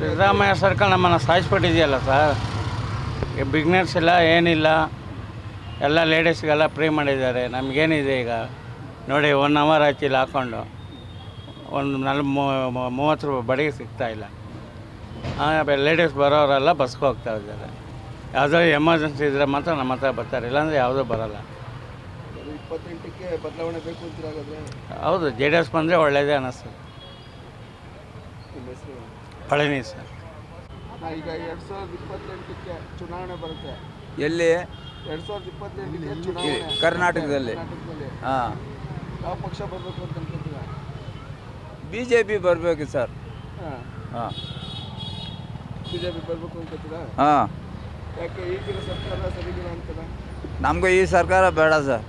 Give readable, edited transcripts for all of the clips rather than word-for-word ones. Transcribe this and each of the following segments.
ಸಿದ್ದರಾಮಯ್ಯ ಸರ್ಕಾರ ನಮ್ಮನ್ನು ಸಾಯಿಸ್ಬಿಟ್ಟಿದೆಯಲ್ಲ ಸರ್. ಈ ಬಿಗ್ನೆಸ್ ಇಲ್ಲ, ಏನಿಲ್ಲ, ಎಲ್ಲ ಲೇಡೀಸ್ಗೆಲ್ಲ ಫ್ರೀ ಮಾಡಿದ್ದಾರೆ. ನಮಗೇನಿದೆ ಈಗ ನೋಡಿ, 1 ಅವರ್ ಆಯ್ತು ಇಲ್ಲಿ ಹಾಕ್ಕೊಂಡು ಒಂದು 30 ರೂಪಾಯಿ ಬಾಡಿಗೆ ಸಿಗ್ತಾಯಿಲ್ಲ. ಲೇಡೀಸ್ ಬರೋರೆಲ್ಲ ಬಸ್ಗೆ ಹೋಗ್ತಾ ಇದ್ದಾರೆ. ಯಾವುದೋ ಎಮರ್ಜೆನ್ಸಿ ಇದ್ದರೆ ಮಾತ್ರ ನಮ್ಮ ಹತ್ರ ಬರ್ತಾರೆ, ಇಲ್ಲಾಂದರೆ ಯಾವುದೂ ಬರೋಲ್ಲ. 28ಕ್ಕೆ ಬದಲಾವಣೆ ಬೇಕು ಅಂತಿರಾಗದ್ರೆ? ಹೌದು, JDS ಬಂದರೆ ಒಳ್ಳೆಯದೇ ಅನ್ನಿಸ್ತದೆ. ನಿಮ್ಮ ಹೆಸರು? ಪಳನಿ ಸರ್. ಈಗ 2028ಕ್ಕೆ ಚುನಾವಣೆ ಬರುತ್ತೆ. ಎಲ್ಲಿ? 2028ಕ್ಕೆ ಚುನಾವಣೆ ಕರ್ನಾಟಕದಲ್ಲಿ. ಹಾಂ, ಯಾವ ಪಕ್ಷ ಬರಬೇಕು ಅಂತ ಅನ್ಕೊತೀರಾ? BJP ಬರಬೇಕು ಸರ್. ಹಾಂ, BJP ಬರಬೇಕು ಅಂತೀರಾ? ಹಾಂ. ಯಾಕೆ ಈಗಿನ ಸರ್ಕಾರ ಸರಿಗಿಲ್ಲ ಅಂತಾರ? ನಮಗೂ ಈ ಸರ್ಕಾರ ಬೇಡ ಸರ್.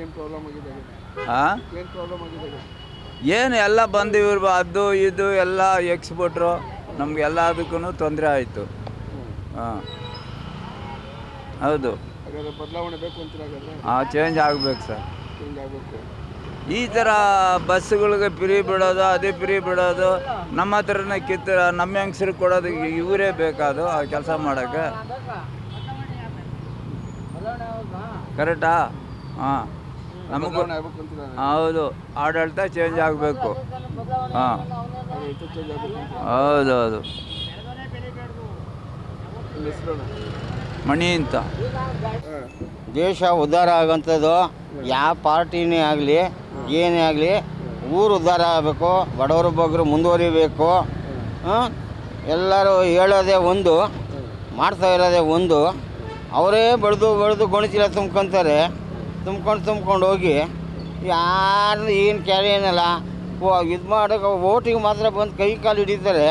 ಏನು ಪ್ರಾಬ್ಲಮ್ ಆಗಿದೆ? ಹಾಂ, ಏನು ಪ್ರಾಬ್ಲಮ್ ಆಗಿದೆ? ಏನು ಎಲ್ಲ ಬಂದು ಇವ್ರು ಅದು ಇದು ಎಲ್ಲ ಎಕ್ಸ್ಬಿಟ್ರು, ನಮ್ಗೆ ಎಲ್ಲದಕ್ಕೂ ತೊಂದರೆ ಆಯಿತು. ಹಾಂ, ಹೌದು. ಹಾಗಾದ್ರೆ ಬದಲಾವಣೆ ಬೇಕು ಅಂತೀರಾಗದ್ರೆ? ಹಾಂ, ಚೇಂಜ್ ಆಗಬೇಕು ಸರ್. ಚೇಂಜ್ ಆಗಬೇಕು. ಈ ಥರ ಬಸ್ಸುಗಳಿಗೆ ಫ್ರೀ ಬಿಡೋದು, ಅದೇ ಫ್ರೀ ಬಿಡೋದು, ನಮ್ಮ ಹತ್ರನೇ ನಮ್ಮ ಹೆಂಗಸ್ರಿಗೆ ಕೊಡೋದು, ಇವರೇ ಬೇಕಾದು ಆ ಕೆಲಸ ಮಾಡೋಕ್ಕೆ. ಕರೆಕ್ಟಾ? ಹಾಂ, ನಮಗೂ ಆಗ್ಬೇಕು ಅಂತೀರಾ? ಹೌದು, ಆಡಳಿತ ಚೇಂಜ್ ಆಗಬೇಕು. ಹಾಂ, ಚೇಂಜ್ ಆಗಬೇಕು. ಹೌದು ಹೌದು. ನಿಮ್ಮ ಹೆಸರು? ಮಣಿ ಅಂತ. ದೇಶ ಉದ್ಧಾರ ಆಗೋಂಥದ್ದು ಯಾವ ಪಾರ್ಟಿನೇ ಆಗಲಿ, ಏನೇ ಆಗಲಿ, ಊರು ಉದ್ಧಾರ ಆಗಬೇಕು, ಬಡವರು ಬಗ್ಗರು ಮುಂದುವರಿಬೇಕು. ಎಲ್ಲರೂ ಹೇಳೋದೇ ಒಂದು, ಮಾಡ್ತಾ ಇರೋದೇ ಒಂದು. ಅವರೇ ಬೆಳೆದು ಗೊಣಚೀಲ ತುಂಬ್ಕೊತಾರೆ. ತುಂಬ್ಕೊಂಡು ಹೋಗಿ ಯಾರು ಏನು ಕ್ಯಾರಿ ಏನಲ್ಲ ಇದು ಮಾಡೋಕೆ ಓಟಿಗೆ ಮಾತ್ರ ಬಂದು ಕೈ ಕಾಲು ಹಿಡಿತಾರೆ.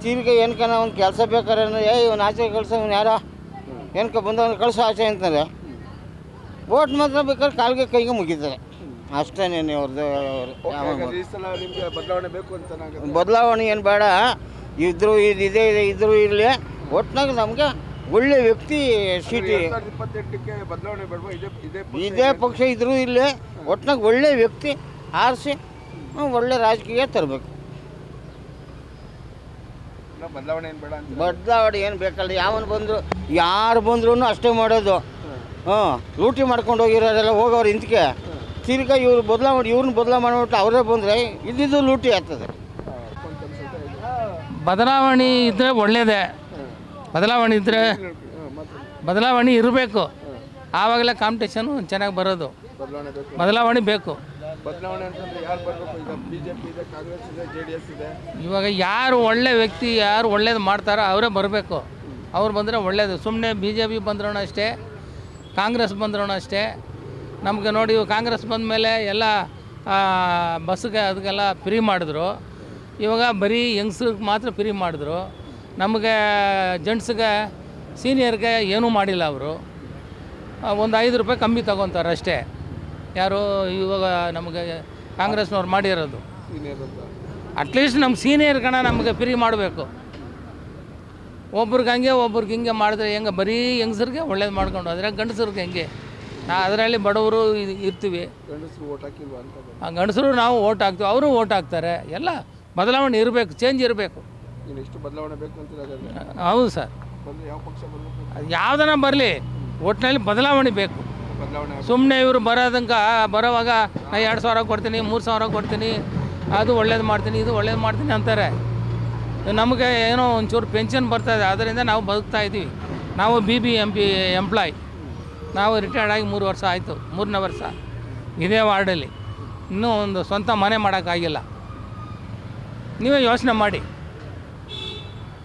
ತಿರ್ಗಿ ಏನಕನ ಒಂದು ಕೆಲಸ ಬೇಕಾರೆ ಇವ್ನು ಆಚೆ ಕಳ್ಸೋ, ಇವ್ನು ಯಾರೋ ಏನಕ ಬಂದವನು ಕಳ್ಸೋ ಆಚೆ ಅಂತಾರೆ. ಓಟ್ ಮಾತ್ರ ಬೇಕಾದ್ರೆ ಕಾಲಿಗೆ ಕೈಗೆ ಮುಗಿತಾರೆ, ಅಷ್ಟೇನೇನೆ ಅವ್ರದ್ದು. ಈ ಸಲ ನಿಮಗೆ ಬದಲಾವಣೆ ಬೇಕು ಅಂತ? ಬದಲಾವಣೆ ಏನು ಬೇಡ, ಇದ್ರೂ ಇದ್ರೂ ಇರಲಿ, ಒಟ್ಟಿನಾಗ ನಮಗೆ ಒಳ್ಳೆ ವ್ಯಕ್ತಿ ಸೀಟಿ. 2028ಕ್ಕೆ ಬದಲಾವಣೆ ಬೇಡವಾ? ಇದೇ ಪಕ್ಷ ಇದ್ರೂ ಇರಲಿ, ಒಟ್ಟಿನಾಗ ಒಳ್ಳೆ ವ್ಯಕ್ತಿ ಆರಿಸಿ ಒಳ್ಳೆ ರಾಜಕೀಯ ತರಬೇಕು. ಬದಲಾವಣೆ ಏನು ಬೇಡ ಅಂತ? ಬದಲಾವಣೆ ಏನು ಬೇಕಲ್ಲ, ಯಾರು ಬಂದ್ರೂ ಅಷ್ಟೇ ಮಾಡೋದು. ಲೂಟಿ ಮಾಡ್ಕೊಂಡು ಹೋಗಿರೋರೆಲ್ಲ ಹೋಗೋರು ಇಂತಕ್ಕೆ ತಿರ್ಗಾ ಇವ್ರನ್ನ ಬದಲಾವಣೆ ಮಾಡಿಬಿಟ್ಟು ಅವರೇ ಬಂದರೆ ಇದ್ದಿದ್ದು ಲೂಟಿ ಆಗ್ತದೆ. ಬದಲಾವಣೆ ಇದ್ದರೆ ಒಳ್ಳೆಯದೇ. ಬದಲಾವಣೆ ಇರಬೇಕು, ಆವಾಗಲೇ ಕಾಂಪಿಟೇಷನು ಚೆನ್ನಾಗಿ ಬರೋದು. ಬದಲಾವಣೆ ಬೇಕು. ಬದಲಾವಣೆ ಅಂತಂದ್ರೆ ಯಾರು ಬರಬೇಕು? ಈಗ BJP ಇದೆ, ಕಾಂಗ್ರೆಸ್ ಇದೆ, JDS ಇದೆ. ಇವಾಗ ಯಾರು ಒಳ್ಳೆ ವ್ಯಕ್ತಿ, ಯಾರು ಒಳ್ಳೇದು ಮಾಡ್ತಾರೋ ಅವರೇ ಬರಬೇಕು. ಅವ್ರು ಬಂದರೆ ಒಳ್ಳೆಯದು. ಸುಮ್ಮನೆ BJP ಬಂದ್ರೂ ಅಷ್ಟೇ, ಕಾಂಗ್ರೆಸ್ ಬಂದ್ರೂ ಅಷ್ಟೇ. ನಮಗೆ ನೋಡಿ, ಕಾಂಗ್ರೆಸ್ ಬಂದ ಮೇಲೆ ಎಲ್ಲ ಬಸ್ಸಿಗೆ ಅದಕ್ಕೆಲ್ಲ ಫ್ರೀ ಮಾಡಿದ್ರು. ಇವಾಗ ಬರೀ ಯಂಗ್ಸ್ರಿಗೆ ಮಾತ್ರ ಫ್ರೀ ಮಾಡಿದ್ರು. ನಮಗೆ ಜೆಂಟ್ಸ್ಗೆ, ಸೀನಿಯರ್ಗೆ ಏನೂ ಮಾಡಿಲ್ಲ. ಅವರು ಒಂದು 5 ರೂಪಾಯಿ ಕಮ್ಮಿ ತೊಗೊತಾರೆ ಅಷ್ಟೇ. ಯಾರು ಇವಾಗ ನಮಗೆ ಕಾಂಗ್ರೆಸ್ನವ್ರು ಮಾಡಿರೋದು. ಅಟ್ಲೀಸ್ಟ್ ನಮ್ಮ ಸೀನಿಯರ್ ನಮಗೆ ಫ್ರೀ ಮಾಡಬೇಕು. ಒಬ್ರಿಗೆ ಹಿಂಗೆ ಮಾಡಿದ್ರೆ ಹೆಂಗೆ? ಬರೀ ಯಂಗ್ಸರಿಗೆ ಒಳ್ಳೇದು ಮಾಡ್ಕೊಂಡು ಹೋದರೆ ಗಂಡಸ್ರಿಗೆ ಹೆಂಗೆ? ಅದರಲ್ಲಿ ಬಡವರು ಇರ್ತೀವಿ. ಗಂಡಸರು ನಾವು ಓಟ್ ಹಾಕ್ತೀವಿ, ಅವರು ಓಟ್ ಹಾಕ್ತಾರೆ. ಎಲ್ಲ ಬದಲಾವಣೆ ಇರಬೇಕು, ಚೇಂಜ್ ಇರಬೇಕು. ಬದಲಾವಣೆ ಬೇಕು ಅಂತ? ಹೌದು ಸರ್. ಯಾವ ಪಕ್ಷ ಬರಬೇಕು? ಯಾವುದನ್ನ ಬರಲಿ, ಒಟ್ಟಿನಲ್ಲಿ ಬದಲಾವಣೆ ಬೇಕು. ಸುಮ್ಮನೆ ಇವರು ಬರೋವಾಗ ನಾ 2,000 ಕೊಡ್ತೀನಿ, 3,000 ಕೊಡ್ತೀನಿ, ಅದು ಒಳ್ಳೇದು ಮಾಡ್ತೀನಿ, ಇದು ಒಳ್ಳೇದು ಮಾಡ್ತೀನಿ ಅಂತಾರೆ. ನಮಗೆ ಏನೋ ಒಂಚೂರು ಪೆನ್ಷನ್ ಬರ್ತಾಯಿದೆ, ಅದರಿಂದ ನಾವು ಬದುಕ್ತಾ ಇದ್ದೀವಿ. ನಾವು BBMP ಎಂಪ್ಲಾಯ್. ನಾವು ರಿಟೈರ್ಡ್ ಆಗಿ 3 ವರ್ಷ ಆಯಿತು, 3ನೇ ವರ್ಷ ಇದೇ ವಾರ್ಡಲ್ಲಿ. ಇನ್ನೂ ಒಂದು ಸ್ವಂತ ಮನೆ ಮಾಡೋಕ್ಕಾಗಿಲ್ಲ. ನೀವೇ ಯೋಚನೆ ಮಾಡಿ.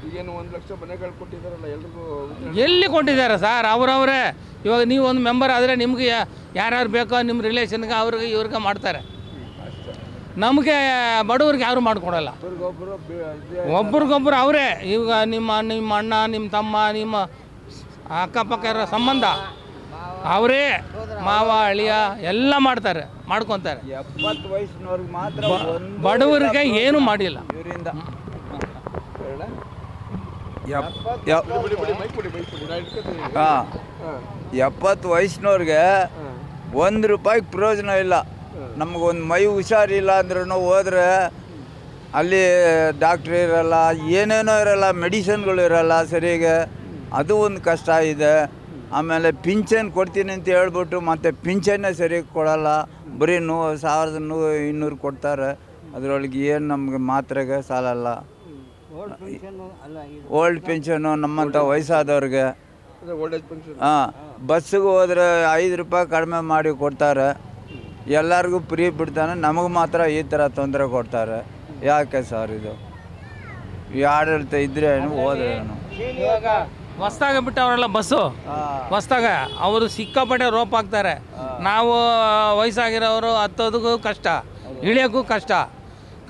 ಈಗೇನು 1 ಲಕ್ಷ ಮನೆಗಳು ಕೊಟ್ಟಿದ್ದಾರಲ್ಲ ಎಲ್ರಿಗೂ? ಎಲ್ಲಿ ಕೊಟ್ಟಿದ್ದಾರೆ ಸರ್? ಅವರವರೇ. ಇವಾಗ ನೀವು ಒಂದು ಮೆಂಬರ್ ಆದರೆ ನಿಮಗೆ ಯಾರ್ಯಾರು ಬೇಕೋ ನಿಮ್ಮ ರಿಲೇಷನ್ಗೆ ಇವ್ರಿಗೆ ಮಾಡ್ತಾರೆ. ನಮಗೆ ಬಡವ್ರಿಗೆ ಯಾರು ಮಾಡಿಕೊಡಲ್ಲ. ಒಬ್ರಿಗೊಬ್ರು ಅವರೇ. ಇವಾಗ ನಿಮ್ಮ ಅಣ್ಣ, ನಿಮ್ಮ ತಮ್ಮ, ನಿಮ್ಮ ಅಕ್ಕಪಕ್ಕ ಇರೋ ಸಂಬಂಧ ಅವರೇ, ಮಾವ, ಅಳಿಯ ಎಲ್ಲ ಮಾಡ್ಕೊತಾರೆ. 70 ವಯಸ್ಸಿನವ್ರಿಗೆ ಮಾತ್ರ, ಬಡವರಿಗೆ ಏನು ಮಾಡಿಲ್ಲ ಇವರಿಂದ. 70 ವಯಸ್ಸಿನವ್ರಿಗೆ 1 ರೂಪಾಯಿಗೆ ಪ್ರಯೋಜನ ಇಲ್ಲ. ನಮಗೊಂದು ಮೈ ಹುಷಾರಿಲ್ಲ ಅಂದ್ರೂ ಹೋದ್ರೆ ಅಲ್ಲಿ ಡಾಕ್ಟ್ರ್ ಇರಲ್ಲ, ಏನೇನೋ ಇರಲ್ಲ, ಮೆಡಿಸಿನ್ಗಳು ಇರಲ್ಲ ಸರಿಗೆ. ಅದು ಒಂದು ಕಷ್ಟ ಇದೆ. ಆಮೇಲೆ ಪಿಂಚನ್ ಕೊಡ್ತೀನಿ ಅಂತ ಹೇಳ್ಬಿಟ್ಟು ಮತ್ತೆ ಪಿಂಚನ್ನೇ ಸರಿಯಾಗಿ ಕೊಡಲ್ಲ. ಬರೀ 1200 ಕೊಡ್ತಾರೆ. ಅದರೊಳಗೆ ಏನು ನಮಗೆ ಮಾತ್ರೆಗೆ ಸಾಲಲ್ಲ. ಓಲ್ಡ್ ಪೆನ್ಷನು ನಮ್ಮಂಥ ವಯಸ್ಸಾದವ್ರಿಗೆ. Old age pension. ಹಾಂ, ಬಸ್ಸಿಗೆ ಹೋದರೆ 5 ರೂಪಾಯಿ ಕಡಿಮೆ ಮಾಡಿ ಕೊಡ್ತಾರೆ. ಎಲ್ಲರಿಗೂ ಫ್ರೀ ಬಿಡ್ತಾನೆ, ನಮಗೆ ಮಾತ್ರ ಈ ಥರ ತೊಂದರೆ ಕೊಡ್ತಾರೆ. ಯಾಕೆ ಸರ್ ಇದು? ಈ ಆಡಳಿತ ಇದ್ರೆ ಹೋದ್ರೆ ಇವಾಗ ಹೊಸ್ದಾಗ ಬಿಟ್ಟವರೆಲ್ಲ ಬಸ್ಸು ಹೊಸ್ದಾಗ ಅವರು ಸಿಕ್ಕಾಪಟ್ಟೆ ರೋಪ್ ಹಾಕ್ತಾರೆ. ನಾವು ವಯಸ್ಸಾಗಿರೋರು ಹತ್ತೋದಕ್ಕೂ ಕಷ್ಟ, ಇಳಿಯೋಕ್ಕೂ ಕಷ್ಟ.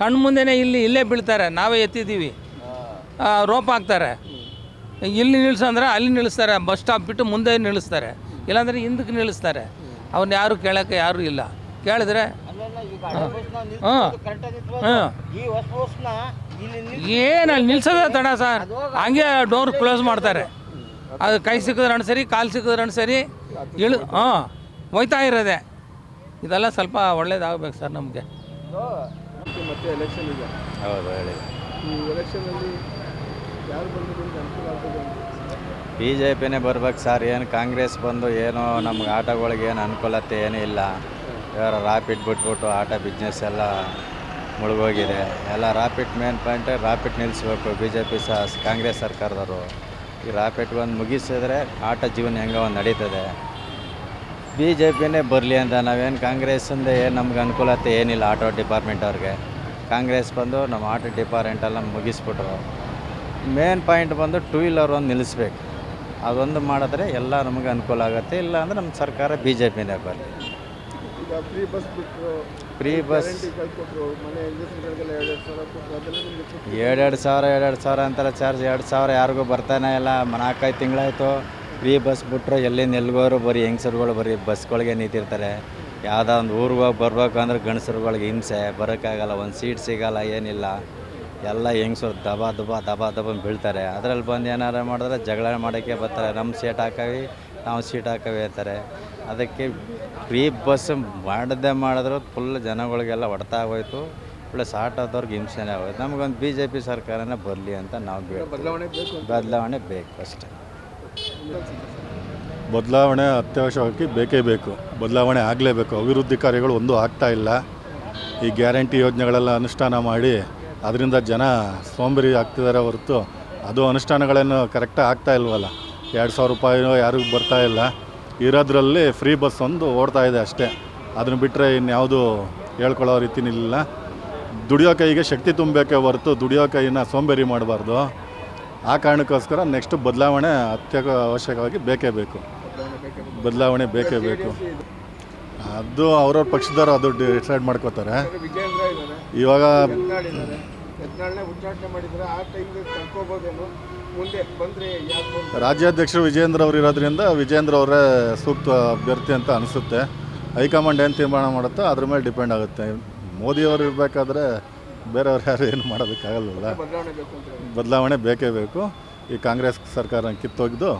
ಕಣ್ಣು ಮುಂದೆನೇ ಇಲ್ಲೇ ಬೀಳ್ತಾರೆ. ನಾವೇ ಎತ್ತಿದ್ದೀವಿ, ರೋಪ್ ಹಾಕ್ತಾರೆ. ಇಲ್ಲಿ ನಿಲ್ಸಂದ್ರೆ ಅಲ್ಲಿ ನಿಲ್ಲಿಸ್ತಾರೆ. ಬಸ್ ಸ್ಟಾಪ್ ಬಿಟ್ಟು ಮುಂದೆ ನಿಲ್ಲಿಸ್ತಾರೆ, ಇಲ್ಲಾಂದರೆ ಹಿಂದಕ್ಕೆ ನಿಲ್ಲಿಸ್ತಾರೆ. ಅವ್ರನ್ನ ಯಾರು ಕೇಳೋಕ್ಕೆ ಯಾರೂ ಇಲ್ಲ. ಕೇಳಿದ್ರೆ ಏನು ಅಲ್ಲಿ ನಿಲ್ಸೋದೇ ತಡ ಸರ್. ಹಂಗೆ ಡೋರ್ ಕ್ಲೋಸ್ ಮಾಡ್ತಾರೆ. ಅದು ಕೈ ಸಿಕ್ಕಿದ್ರೆ ಸರಿ, ಕಾಲು ಸಿಕ್ಕಿದ್ರೆ ಸರಿ, ಹೋಯ್ತಾ ಇರೋದೆ. ಇದೆಲ್ಲ ಸ್ವಲ್ಪ ಒಳ್ಳೇದಾಗಬೇಕು ಸರ್ ನಮಗೆ. ಮತ್ತೆ ಎಲೆಕ್ಷನ್ ಇದೆ. ಹೌದು ಹೇಳಿ. ಈ ಎಲೆಕ್ಷನಲ್ಲಿ ಯಾರು ಬಂದು ನಿಮ್ಗೆ ಅನುಕೂಲ ಆಗ್ತದೆ ಅಂತ? ಬಿ ಜೆ ಪಿನೇ ಬರ್ಬೇಕು ಸರ್. ಏನು ಕಾಂಗ್ರೆಸ್ ಬಂದು ಏನೋ ನಮ್ಗೆ ಆಟೋಗಳಿಗೆ ಏನು ಅನುಕೂಲತೆ ಏನೂ ಇಲ್ಲ. ಇವರು ರಾಪಿಡ್ ಬಿಟ್ಬಿಟ್ಟು ಆಟೋ ಬಿಸ್ನೆಸ್ ಎಲ್ಲ ಮುಳುಗೋಗಿದೆ. ಎಲ್ಲ ರಾಪಿಡ್ ಮೇನ್ ಪಾಯಿಂಟ್, ರಾಪಿಡ್ ನಿಲ್ಲಿಸ್ಬೇಕು ಬಿ ಜೆ ಪಿ ಕಾಂಗ್ರೆಸ್ ಸರ್ಕಾರದವರು. ಈ ರಾಪಿಡ್ ಒಂದು ಮುಗಿಸಿದ್ರೆ ಆಟೋ ಜೀವನ ಹೆಂಗೋ ಒಂದು ನಡೀತದೆ. ಬಿ ಜೆ ಪಿನೇ ಬರಲಿ ಅಂತ. ನಾವೇನು ಕಾಂಗ್ರೆಸ್ಸಿಂದ ಏನು ನಮ್ಗೆ ಅನುಕೂಲತೆ ಏನಿಲ್ಲ ಆಟೋ ಡಿಪಾರ್ಟ್ಮೆಂಟ್ ಅವ್ರಿಗೆ. ಕಾಂಗ್ರೆಸ್ ಬಂದು ನಮ್ಮ ಆಟೋ ಡಿಪಾರ್ಟ್ಮೆಂಟೆಲ್ಲ ಮುಗಿಸ್ಬಿಟ್ರು. ಮೇನ್ ಪಾಯಿಂಟ್ ಬಂದು ಟೂ ವೀಲರ್ ಒಂದು ನಿಲ್ಲಿಸ್ಬೇಕು. ಅದೊಂದು ಮಾಡಿದ್ರೆ ಎಲ್ಲ ನಮಗೆ ಅನುಕೂಲ ಆಗುತ್ತೆ. ಇಲ್ಲ ಅಂದರೆ ನಮ್ಮ ಸರ್ಕಾರ ಬಿ ಜೆ ಪಿನೇ ಬರಲಿ. ಈಗ ಫ್ರೀ ಬಸ್ ಬಿಟ್ಟರು, ಫ್ರೀ ಬಸ್ ಕೊಟ್ಟರು, ಮನೆ ಹೆಂಗಸರುಗಳಿಗೆಲ್ಲ 2,000 ಕೊಟ್ಟರು, ಅದೆಲ್ಲ ನಿಮಗೆ ತೃಪ್ತಿ? 2,000 ಅಂತಾರೆ ಚಾರ್ಜ್. 2,000 ಯಾರಿಗೂ ಬರ್ತಾನೆ ಇಲ್ಲ. 4-5 ತಿಂಗಳಾಯಿತು ಫ್ರೀ ಬಸ್ ಬಿಟ್ಟರು. ಎಲ್ಲಿಂದ ಎಲ್ಗೋರು ಬರೀ ಹೆಂಗಸರುಗಳು ಬರೀ ಬಸ್ಗಳಿಗೆ ನಿಂತಿರ್ತಾರೆ. ಯಾವುದೋ ಒಂದು ಊರಿಗೆ ಹೋಗಿ ಬರ್ಬೇಕು ಅಂದ್ರೆ ಗಂಡಸರುಗಳಿಗೆ ಹಿಂಸೆ, ಬರೋಕ್ಕಾಗಲ್ಲ, ಒಂದು ಸೀಟ್ ಸಿಗೋಲ್ಲ, ಏನಿಲ್ಲ. ಎಲ್ಲ ಹೆಂಗಸರು ದಬ ಬೀಳ್ತಾರೆ. ಅದರಲ್ಲಿ ಬಂದು ಏನಾರು ಮಾಡಿದ್ರೆ ಜಗಳ ಮಾಡೋಕ್ಕೆ ಬರ್ತಾರೆ. ನಮ್ಮ ಸೀಟ್ ಹಾಕವಿ, ನಾವು ಸೀಟ್ ಹಾಕವಿ ಅಂತಾರೆ. ಅದಕ್ಕೆ ಫ್ರೀ ಬಸ್ ಮಾಡಿದ್ರು ಫುಲ್ ಜನಗಳಿಗೆಲ್ಲ ಹೊಡ್ತಾ ಹೋಯ್ತು. ಪ್ಲಸ್ ಆಟೋದವ್ರಿಗೆ ಹಿಂಸೆನೇ ಆಗೋಯ್ತು. ನಮಗೊಂದು ಬಿ ಜೆ ಪಿ ಸರ್ಕಾರನೇ ಬರಲಿ ಅಂತ ನಾವು ಬದಲಾವಣೆ ಬೇಕು ಅಂತ. ಬದಲಾವಣೆ ಬೇಕು ಅಷ್ಟೇ. ಬದಲಾವಣೆ ಅತ್ಯವಶ್ಯವಾಗಿ ಬೇಕೇ ಬೇಕು. ಬದಲಾವಣೆ ಆಗಲೇಬೇಕು. ಅಭಿವೃದ್ಧಿ ಕಾರ್ಯಗಳು ಒಂದೂ ಆಗ್ತಾ ಇಲ್ಲ. ಈ ಗ್ಯಾರಂಟಿ ಯೋಜನೆಗಳೆಲ್ಲ ಅನುಷ್ಠಾನ ಮಾಡಿ ಅದರಿಂದ ಜನ ಸೋಂಬೇರಿ ಆಗ್ತಿದ್ದಾರೆ ಹೊರತು ಅದು ಅನುಷ್ಠಾನಗಳೇನು ಕರೆಕ್ಟಾಗಿ ಆಗ್ತಾ ಇಲ್ವಲ್ಲ. 2,000 ರೂಪಾಯಿ ಯಾರಿಗೂ ಬರ್ತಾ ಇಲ್ಲ. ಇರೋದ್ರಲ್ಲಿ ಫ್ರೀ ಬಸ್ ಒಂದು ಓಡ್ತಾ ಇದೆ ಅಷ್ಟೇ. ಅದನ್ನು ಬಿಟ್ಟರೆ ಇನ್ಯಾವುದು ಹೇಳ್ಕೊಳ್ಳೋ ರೀತಿನಿಲ್ಲ. ದುಡಿಯೋ ಕೈಗೆ ಶಕ್ತಿ ತುಂಬಬೇಕೇ ಹೊರತು ದುಡಿಯೋ ಕೈನ ಸೋಂಬೇರಿ ಮಾಡಬಾರ್ದು. ಆ ಕಾರಣಕ್ಕೋಸ್ಕರ ನೆಕ್ಸ್ಟ್ ಬದಲಾವಣೆ ಅವಶ್ಯಕವಾಗಿ ಬೇಕೇ ಬೇಕು. ಬದಲಾವಣೆ ಬೇಕೇ ಬೇಕು. ಅದು ಅವ್ರವ್ರ ಪಕ್ಷದವರು ಅದು ಡಿಸೈಡ್ ಮಾಡ್ಕೋತಾರೆ. ವಿಜೇಂದ್ರ ಇದ್ದಾರೆ, ಇವಾಗ ಯತ್ನಾಳ್ನೇ ಉಚ್ಚಾಟನೆ ಮಾಡಿದರೆ ಆ ಟೈಮ್ಗೆ ಕಳ್ಕೊಬೋದೇನೋ. ಮುಂದೆ ಬಂದರೆ ಯಾರು? ರಾಜ್ಯಾಧ್ಯಕ್ಷರು ವಿಜೇಂದ್ರ ಅವರು ಇರೋದ್ರಿಂದ ವಿಜೇಂದ್ರ ಅವರೇ ಸೂಕ್ತ ಅಭ್ಯರ್ಥಿ ಅಂತ ಅನಿಸುತ್ತೆ. ಹೈಕಮಾಂಡ್ ಏನು ತೀರ್ಮಾನ ಮಾಡುತ್ತೋ ಅದ್ರ ಮೇಲೆ ಡಿಪೆಂಡ್ ಆಗುತ್ತೆ. ಮೋದಿಯವರು ಇರಬೇಕಾದ್ರೆ ಬೇರೆಯವ್ರು ಯಾರು ಏನು ಮಾಡೋದಕ್ಕಾಗಲ್ವಲ್ಲ. ಬದಲಾವಣೆ ಬೇಕು ಅಂತ. ಬದಲಾವಣೆ ಬೇಕೇ ಬೇಕು. ಈ ಕಾಂಗ್ರೆಸ್ ಸರ್ಕಾರ ಕಿತ್ತೊಗೆದು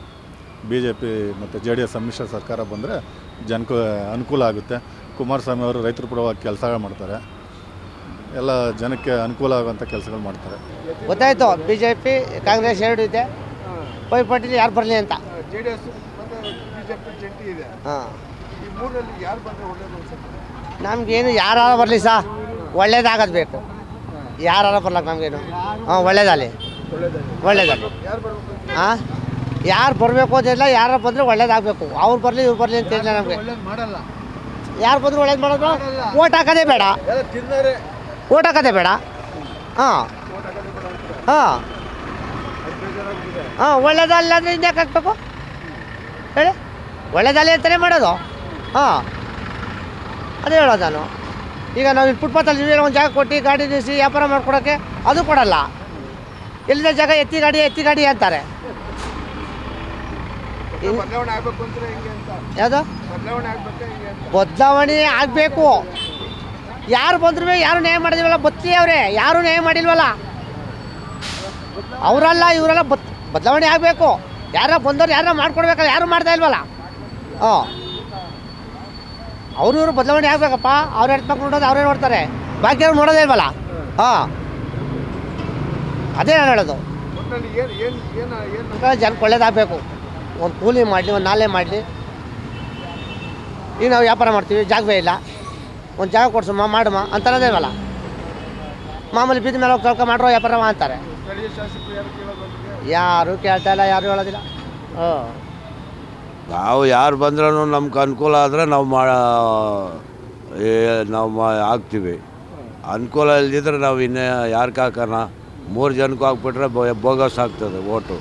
ಬಿ ಜೆ ಪಿ ಮತ್ತು JDS ಸಮ್ಮಿಶ್ರ ಸರ್ಕಾರ ಬಂದರೆ ಜನಕ್ಕೆ ಅನುಕೂಲ ಆಗುತ್ತೆ. ಕುಮಾರಸ್ವಾಮಿ ಅವರು ರೈತರ ಪರವಾಗಿ ಕೆಲಸಗಳು ಮಾಡ್ತಾರೆ. ಎಲ್ಲ ಜನಕ್ಕೆ ಅನುಕೂಲ ಆಗುವಂಥ ಕೆಲಸಗಳು ಮಾಡ್ತಾರೆ. ಗೊತ್ತಾಯಿತು, BJP ಕಾಂಗ್ರೆಸ್ ಎರಡು ಇದೆ. ಪೈಪೋಟಿಲಿ ಯಾರು ಬರಲಿ ಅಂತ. JDS ಮತ್ತು BJP ಜಂಟಿ ಇದೆ. ಈ ಮೂರಲ್ಲಿ ಯಾರು ಬಂದರೆ ಒಳ್ಳೇದು ಅನ್ಸುತ್ತೆ? ನಮಗೇನು ಯಾರು ಬರಲಿ ಸಾ, ಒಳ್ಳೇದಾಗೋದು ಬೇಕು. ಯಾರು ಬರ್ಲಕ್ಕೆ ನಮಗೇನು ಒಳ್ಳೇದಾಗಲಿ, ಒಳ್ಳೇದಾಗಲಿ. ಯಾರು ಬರಬೇಕು? ಹಾಂ, ಯಾರು ಬರಬೇಕು ಅಂತಿಲ್ಲ. ಯಾರು ಬಂದರೆ ಒಳ್ಳೇದಾಗಬೇಕು. ಅವ್ರು ಬರಲಿ ಇವ್ರು ಬರಲಿ ಅಂತಿಲ್ಲ ನಮಗೆ. ಒಳ್ಳೇದು ಮಾಡಲ್ಲ. ಯಾರು ಬಂದರೂ ಒಳ್ಳೇದು ಮಾಡೋದು. ಓಟ್ ಹಾಕೋದೇ ಬೇಡ, ಎಲ್ಲ ತಿನ್ನೋರೆ. ಓಟ್ ಹಾಕೋದೇ ಬೇಡ. ಹಾಂ ಹಾಂ ಹಾಂ, ಒಳ್ಳೇದಲ್ಲ ಅಂದರೆ ಇನ್ಯಾಕೆ ಹಾಕ್ಬೇಕು ಹೇಳಿ? ಒಳ್ಳೇದಲ್ಲ ಅಂತಲೇ ಮಾಡೋದು. ಹಾಂ, ಅದೇ ಹೇಳೋದು ನಾನು. ಈಗ ನಾವು ಇಲ್ಲಿ ಫುಟ್ಪಾತಲ್ಲಿ ನೀವೇನೋ ಒಂದು ಜಾಗ ಕೊಟ್ಟು ಗಾಡಿ ನಿಲ್ಲಿಸಿ ವ್ಯಾಪಾರ ಮಾಡ್ಕೊಡೋಕ್ಕೆ ಅದು ಕೊಡಲ್ಲ. ಎಲ್ಲಿಂದ ಜಾಗ ಎತ್ತಿ ಗಾಡಿ ಅಂತಾರೆ. ಬದಲಾವಣೆ ಆಗಬೇಕು ಅಂದರೆ ಹೆಂಗೆ ಅಂತ? ಯಾವುದು ಬದಲಾವಣೆ ಆಗಬೇಕು ಹೆಂಗೆ ಅಂತ? ಬದಲಾವಣೆ ಆಗಬೇಕು. ಯಾರು ಬಂದ್ರೂ ಯಾರು ನ್ಯಾಯ ಮಾಡಿಲ್ವಲ್ಲ, ಬತ್ತಿ ಅವರೇ ಯಾರು ನ್ಯಾಯ ಮಾಡಿಲ್ವಲ್ಲ. ಅವರಲ್ಲ ಇವರೆಲ್ಲ ಬದಲಾವಣೆ ಆಗಬೇಕು. ಯಾರ ಬಂದವ್ರು ಯಾರ ಮಾಡ್ಕೊಡ್ಬೇಕಲ್ಲ, ಯಾರು ಮಾಡ್ತಾ ಇಲ್ವಲ್ಲ. ಹಾಂ, ಅವರು ಬದಲಾವಣೆ ಆಗಬೇಕಪ್ಪ. ಅವ್ರು ಹೆಣ್ಮಕ್ಳು ನೋಡೋದು ಅವರೇ ನೋಡ್ತಾರೆ, ಬಾಕಿಯವ್ರು ನೋಡೋದೇ ಇಲ್ವಲ್ಲ. ಹಾಂ, ಅದೇ ನಾನು ಹೇಳೋದು. ಒಟ್ಟಿನಲ್ಲಿ ಏನು ಜನಕ್ಕೆ ಒಳ್ಳೇದಾಗಬೇಕು. ಒಂದು ಕೂಲಿ ಮಾಡಲಿ, ಒಂದು ನಾಲೆ ಮಾಡಲಿ. ಈಗ ನಾವು ವ್ಯಾಪಾರ ಮಾಡ್ತೀವಿ, ಜಾಗವೇ ಇಲ್ಲ, ಒಂದು ಜಾಗ ಕೊಡ್ಸಮ್ಮ ಮಾಡಮ್ಮ ಅಂತನದೇವಲ್ಲ. ಮಾಮೂಲಿ ಬೀದಿ ಮೇಲೆ ಹೋಗಿ ಕಳ್ಕೊ ಮಾಡ್ರೋ ವ್ಯಾಪಾರ ಅಂತಾರೆ. ಸ್ಥಳೀಯ ಶಾಸಕರು ಯಾರು ಕೇಳೋದು? ಯಾರು ಕೇಳ್ತಾ ಇಲ್ಲ, ಯಾರು ಹೇಳೋದಿಲ್ಲ. ನಾವು ಯಾರು ಬಂದ್ರೂ ನಮ್ಗೆ ಅನುಕೂಲ ಆದರೆ ನಾವು ಹಾಕ್ತೀವಿ. ಅನುಕೂಲ ಇಲ್ದಿದ್ರೆ ನಾವು ಇನ್ನೇ ಯಾರಿಗೆ ಹಾಕೋಣ? 3 ಜನಕ್ಕೂ ಹಾಕ್ಬಿಟ್ರೆ ಬೋಗಸ್ ಆಗ್ತದೆ ಓಟು.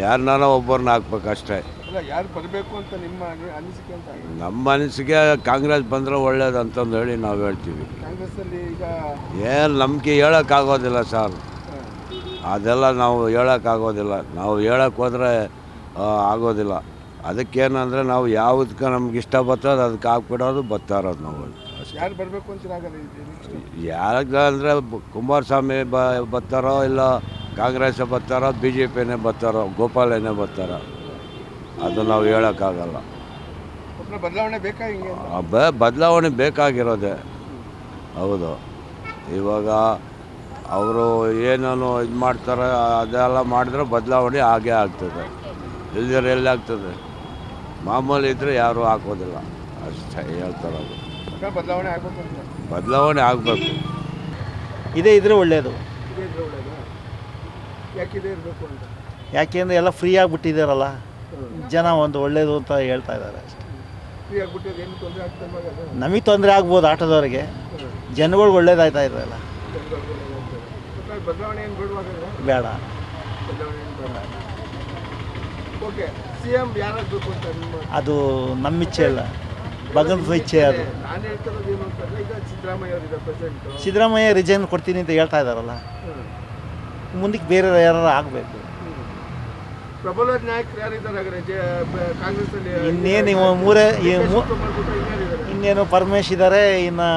ಯಾರನ್ನ ಒಬ್ಬರನ್ನ ಹಾಕ್ಬೇಕು ಅಷ್ಟೇ. ಅಲ್ಲ, ಯಾರು ಬರಬೇಕು ಅಂತ ನಿಮ್ಮ ಅನಿಸಿಕೆ ಅಂತ? ನಮ್ಮ ಅನಿಸಿಕೆ ಕಾಂಗ್ರೆಸ್ ಬಂದರೆ ಒಳ್ಳೇದು ಅಂತಂದು ಹೇಳಿ ನಾವು ಹೇಳ್ತೀವಿ. ಕಾಂಗ್ರೆಸ್ಸಲ್ಲಿ ಈಗ ಏನು ನಂಬಿಕೆ ಹೇಳೋಕ್ಕಾಗೋದಿಲ್ಲ ಸರ್, ಅದೆಲ್ಲ ನಾವು ಹೇಳೋಕ್ಕಾಗೋದಿಲ್ಲ. ನಾವು ಹೇಳೋಕ್ಕೆ ಹೋದರೆ ಆಗೋದಿಲ್ಲ. ಅದಕ್ಕೇನಂದರೆ ನಾವು ಯಾವುದಕ್ಕೆ ನಮ್ಗೆ ಇಷ್ಟ ಬರ್ತದೆ ಅದಕ್ಕೆ ಹಾಕ್ಬಿಡೋದು ಬರ್ತಾ ಇರೋದು ನಾವು. ಯಾರು ಬರಬೇಕು ಅಂತ ಯಾರಾಗಂದರೆ ಕುಮಾರಸ್ವಾಮಿ ಬರ್ತಾರೋ, ಇಲ್ಲ ಕಾಂಗ್ರೆಸ್ ಬರ್ತಾರೋ, BJPನೇ ಬರ್ತಾರೋ, ಗೋಪಾಲನೇ ಬರ್ತಾರೋ, ಅದು ನಾವು ಹೇಳೋಕ್ಕಾಗಲ್ಲ. ಬದಲಾವಣೆ ಬೇಕಾ? ಹಿಂಗೆ ಬದಲಾವಣೆ ಬೇಕಾಗಿರೋದೆ ಹೌದು. ಇವಾಗ ಅವರು ಏನೇನು ಇದು ಮಾಡ್ತಾರೆ ಅದೆಲ್ಲ ಮಾಡಿದ್ರೆ ಬದಲಾವಣೆ ಆಗೇ ಆಗ್ತದೆ. ಇಲ್ದಿದ್ರೆ ಎಲ್ಲಿ ಆಗ್ತದೆ? ಮಾಮೂಲಿ ಇದ್ದರೆ ಯಾರೂ ಹಾಕೋದಿಲ್ಲ ಅಷ್ಟೇ ಹೇಳ್ತಾರದು. ಬದಲಾವಣೆ ಆಗಬೇಕು ಅಂತ. ಬದಲಾವಣೆ ಆಗಬೇಕು. ಇದೇ ಇದ್ರೆ ಒಳ್ಳೆಯದು. ಇದ್ರೆ ಒಳ್ಳೆಯದು. ಯಾಕಿದೆ ಇರಬೇಕು ಅಂತ? ಯಾಕೆಂದರೆ ಎಲ್ಲ ಫ್ರೀ ಆಗಿಬಿಟ್ಟಿದ್ದಾರಲ್ಲ, ಜನ ಒಂದು ಒಳ್ಳೆಯದು ಅಂತ ಹೇಳ್ತಾ ಇದ್ದಾರೆ ಅಷ್ಟೇ. ಫ್ರೀ ಆಗಿಬಿಟ್ಟಿದ್ರೆ ಏನು ತೊಂದರೆ ಆಗ್ತದೆ? ನಮಗೆ ತೊಂದರೆ ಆಗ್ಬೋದು ಆಟೋದವ್ರಿಗೆ, ಜನಗಳಿಗೆ ಒಳ್ಳೇದಾಯ್ತಾ ಇರಲ್ಲ. ಬದಲಾವಣೆ ಏನು ಬೇಡ. ಬದಲಾವಣೆ ಏನು ಬೇಡ. ಓಕೆ, CM ಯಾರಾಗಬೇಕು ಅಂತ ನಿಮ್ಮ? ಅದು ನಮ್ಮ ಇಚ್ಛೆ ಅಲ್ಲ, ಭಗವಂತನ ಇಚ್ಛೆ ಅದು. ನಾನು ಹೇಳ್ತಿರೋದು ಏನು ಅಂತಂದರೆ, ಈಗ ಸಿದ್ದರಾಮಯ್ಯ ಅವರಿದ್ದಾರೆ ಪ್ರೆಸಿಡೆಂಟು. ಸಿದ್ದರಾಮಯ್ಯ ರಿಜೈನ್ ಕೊಡ್ತೀನಿ ಅಂತ ಹೇಳ್ತಾ ಇದ್ದಾರಲ್ಲ, ಮುಂದಕ್ಕೆ ಬೇರೆ ಯಾರು ಆಗಬೇಕು. ಪ್ರಬಲ ನಾಯಕರು ಯಾರಿದ್ದಾರೆ ಕಾಂಗ್ರೆಸ್ಸಲ್ಲಿ? ಇನ್ನೇನು ಇನ್ನೇನು ಪರಮೇಶ್ ಇದ್ದಾರೆ, ಇನ್ನು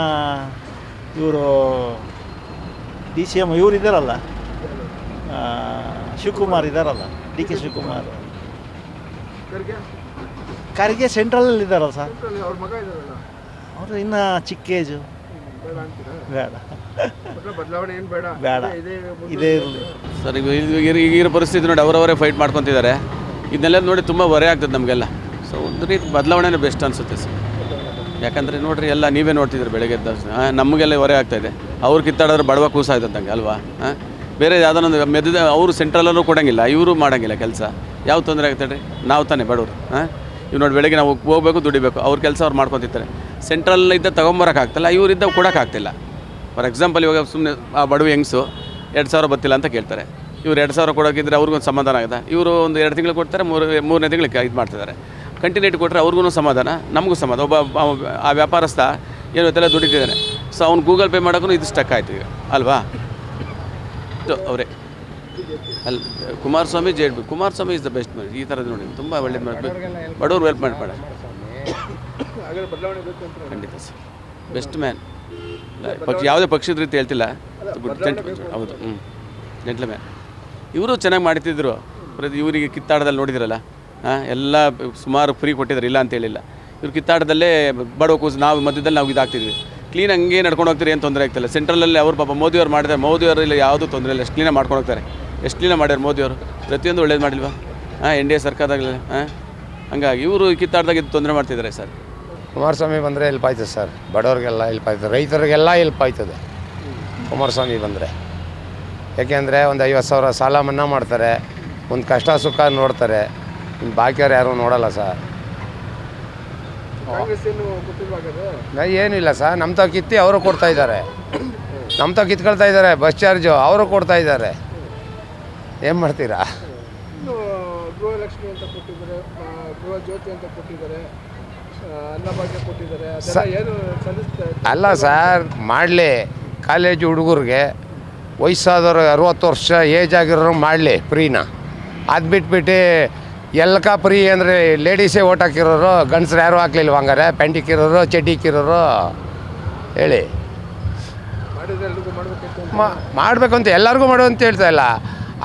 ಇವರು DCM ಇವ್ರು ಇದ್ದಾರಲ್ಲ, ಶಿವಕುಮಾರ್ ಇದ್ದಾರಲ್ಲ, DK ಶಿವಕುಮಾರ್. ಖರ್ಗೆ ಸೆಂಟ್ರಲಲ್ಲಿ ಇದ್ದಾರಲ್ಲ ಸರ್, ಅವ್ರ ಮಗ ಇದ್ದಾರಲ್ಲ, ಅವರು ಇನ್ನು ಚಿಕ್ಕ ಏಜು. ಬೇಡ ಅಂತೀರಾ? ಬೇಡ, ಬದಲಾವಣೆ ಏನು ಬೇಡ. ಬೇಡ, ಇದೇ ಇರಲಿ ಸರ್. ಈಗಿರೋ ಪರಿಸ್ಥಿತಿ ನೋಡಿ ಅವರವರೇ ಫೈಟ್ ಮಾಡ್ಕೊತಿದ್ದಾರೆ. ಇದನ್ನೆಲ್ಲ ನೋಡಿ ತುಂಬ ಹೊರೆ ಆಗ್ತದೆ ನಮಗೆಲ್ಲ. ಸೊ ಒಂದು ರೀತಿ ಬದಲಾವಣೆನೇ ಬೆಸ್ಟ್ ಅನಿಸುತ್ತೆ ಸರ್. ಯಾಕಂದರೆ ನೋಡಿರಿ, ಎಲ್ಲ ನೀವೇ ನೋಡ್ತಿದ್ದೀರಿ ಬೆಳಗ್ಗೆ ಎದ್ದ ತಕ್ಷಣ ನಮಗೆಲ್ಲ ಹೊರೆ ಆಗ್ತಾಯಿದೆ. ಅವ್ರು ಕಿತ್ತಾಡಿದ್ರೆ ಬಡವ ಕೂಸಾಯ್ತಂಗೆ ಅಲ್ವಾ? ಬೇರೆ ಯಾವುದೋ ಮೆದ್ದ ಅವರು ಸೆಂಟ್ರಲ್ಲೂ ಕೊಡೋಂಗಿಲ್ಲ, ಇವರು ಮಾಡೋಂಗಿಲ್ಲ ಕೆಲಸ. ಯಾವ ತೊಂದರೆ ಆಗ್ತದೆ ರೀ? ನಾವು ತಾನೇ ಬಡವರು. ಇವು ನೋಡಿ, ಬೆಳಗ್ಗೆ ನಾವು ಹೋಗ್ಬೇಕು, ದುಡಿಬೇಕು, ಅವ್ರ ಕೆಲಸ ಅವ್ರು ಮಾಡ್ಕೊತಿರ್ತಾರೆ. ಸೆಂಟ್ರಲ್ ಇದ್ದ ತೊಗೊಂಬರೋಕ್ಕಾಗ್ತಿಲ್ಲ, ಇವರಿದ್ದ ಕೊಡೋಕ್ಕಾಗ್ತಿಲ್ಲ. ಫಾರ್ ಎಕ್ಸಾಂಪಲ್, ಇವಾಗ ಸುಮ್ಮನೆ ಆ ಬಡವ ಹೆಂಗಸು 2,000 ಬರ್ತಿಲ್ಲ ಅಂತ ಕೇಳ್ತಾರೆ. ಇವ್ರು 2,000 ಕೊಡೋಕ್ಕಿದ್ರೆ ಅವ್ರಿಗೊಂದು ಸಮಾಧಾನ ಆಗಿದೆ. ಇವರು ಒಂದು 2 ತಿಂಗಳು ಕೊಡ್ತಾರೆ, ಮೂರನೇ ತಿಂಗಳಿಗೆ ಇದು ಮಾಡ್ತಿದ್ದಾರೆ. ಕಂಟಿನ್ಯೂಟಿ ಕೊಟ್ಟರೆ ಅವ್ರಿಗೂ ಸಮಾಧಾನ, ನಮಗೂ ಸಮಾಧಾನ. ಒಬ್ಬ ಆ ವ್ಯಾಪಾರಸ್ಥ ಏನು ಗೊತ್ತೆಲ್ಲ ದುಡಿತಿದ್ದಾನೆ. ಸೊ ಅವ್ನು ಗೂಗಲ್ ಪೇ ಮಾಡೋಕ್ಕೂ ಇದು ಸ್ಟಕ್ ಆಯ್ತು ಈಗ ಅಲ್ವಾ? ಅವರೇ Kumaraswamy Kumaraswamy is the best. ಈ ಥರದ್ದು ನೋಡಿ ತುಂಬ ಒಳ್ಳೇದು ಮಾಡಬೇಕು, ಬಡವ್ರು ಹೆಲ್ಪ್ ಮಾಡ್ಬೇಡ. ಖಂಡಿತ ಸರ್, ಬೆಸ್ಟ್ ಮ್ಯಾನ್. ಯಾವುದೇ ಪಕ್ಷದ ರೀತಿ ಹೇಳ್ತಿಲ್ಲ, ಹೌದು. Gentle man. ಇವರು ಚೆನ್ನಾಗಿ ಮಾಡ್ತಿದ್ರು. ಇವರಿಗೆ ಕಿತ್ತಾಟದಲ್ಲಿ ನೋಡಿದಿರಲ್ಲ, ಎಲ್ಲ ಸುಮಾರು ಫ್ರೀ ಕೊಟ್ಟಿದ್ದಾರೆ, ಇಲ್ಲ ಅಂತ ಹೇಳಿಲ್ಲ. ಇವ್ರು ಕಿತ್ತಾಟದಲ್ಲೇ ಬಡವ ಕೂಸು ನಾವು ಮಧ್ಯದಲ್ಲಿ ನಾವು ಇದಾಗ್ತಿದ್ವಿ. ಕ್ಲೀನ್ ಹಂಗೆ ನಡ್ಕೊಂಡು ಹೋಗ್ತಾರೆ, ಏನು ತೊಂದರೆ ಆಗ್ತಿಲ್ಲ. ಸೆಂಟ್ರಲಲ್ಲಿ ಅವ್ರು ಪಾಪ ಮೋದಿಯವ್ರು ಮಾಡಿದ್ದಾರೆ, ಮೋದಿಯವರಲ್ಲಿ ಯಾವುದೂ ತೊಂದರೆ ಇಲ್ಲ, ಎಷ್ಟು ಕ್ಲೀನಾಗಿ ಮಾಡ್ಕೊಂಡು ಹೋಗ್ತಾರೆ. ಎಷ್ಟು ಕ್ಲೀನಾಗಿ ಮಾಡ್ಯಾರ ಮೋದಿಯವರು, ಪ್ರತಿಯೊಂದು ಒಳ್ಳೇದು ಮಾಡಿಲ್ವಾ? NDA ಸರ್ಕಾರದಾಗಲೇ. ಹಂಗಾಗಿ ಇವರು ಕಿತ್ತಾಟದಾಗ ಇದು ತೊಂದರೆ ಮಾಡ್ತಿದ್ದಾರೆ ಸರ್. ಕುಮಾರಸ್ವಾಮಿ ಬಂದರೆ ಹೆಲ್ಪ್ ಆಯ್ತದೆ ಸರ್, ಬಡವ್ರಿಗೆಲ್ಲ ಹೆಲ್ಪ್ ಆಯ್ತದೆ, ರೈತರಿಗೆಲ್ಲ ಹೆಲ್ಪ್ ಆಯ್ತದೆ ಕುಮಾರಸ್ವಾಮಿ ಬಂದರೆ. ಯಾಕೆಂದರೆ ಒಂದು 50,000 ಸಾಲ ಮನ್ನಾ ಮಾಡ್ತಾರೆ, ಒಂದು ಕಷ್ಟ ಸುಖ ನೋಡ್ತಾರೆ. ಇನ್ನು ಬಾಕಿಯವ್ರು ಯಾರೂ ನೋಡಲ್ಲ ಸರ್. ಏನಿಲ್ಲ ಸರ್, ನಮ್ಮ ತಾವು ಕಿತ್ತಿ ಅವರು ಕೊಡ್ತಾಯಿದ್ದಾರೆ, ನಮ್ಮ ತಾವು ಕಿತ್ಕೊಳ್ತಾ ಇದ್ದಾರೆ. ಬಸ್ ಚಾರ್ಜು ಅವರು ಕೊಡ್ತಾಯಿದ್ದಾರೆ. ಏನು ಮಾಡ್ತೀರಾ? ಗೃಹಲಕ್ಷ್ಮಿ ಅಂತ ಕೊಟ್ಟಿದ್ದಾರೆ, ಗೃಹ ಜ್ಯೋತಿ ಅಂತ ಕೊಟ್ಟಿದ್ದಾರೆ, ಅನ್ನಭಾಗ್ಯ ಕೊಟ್ಟಿದ್ದಾರೆ. ಅಲ್ಲ ಸರ್, ಮಾಡಲಿ. ಕಾಲೇಜು ಹುಡುಗರಿಗೆ ವಯಸ್ಸಾದವ್ರು 60 ವರ್ಷ ಏಜ್ ಆಗಿರೋರು ಮಾಡಲಿ ಫ್ರೀನ. ಅದು ಬಿಟ್ಬಿಟ್ಟು ಎಲ್ಲಕ ಫ್ರೀ ಅಂದರೆ ಲೇಡೀಸೇ ಓಟ್ ಹಾಕಿರೋರು, ಗಂಡಸ್ರು ಯಾರೂ ಹಾಕ್ಲಿಲ್ವ? ಹಂಗಾರೆ ಪ್ಯಾಂಟಿಕ್ಕಿರೋರು, ಚಡ್ಡಿಕ್ಕಿರೋರು ಹೇಳಿ. ಮಾಡಬೇಕು ಅಂತ ಎಲ್ಲರಿಗೂ ಮಾಡು ಅಂತ ಹೇಳ್ತಾ ಇಲ್ಲ.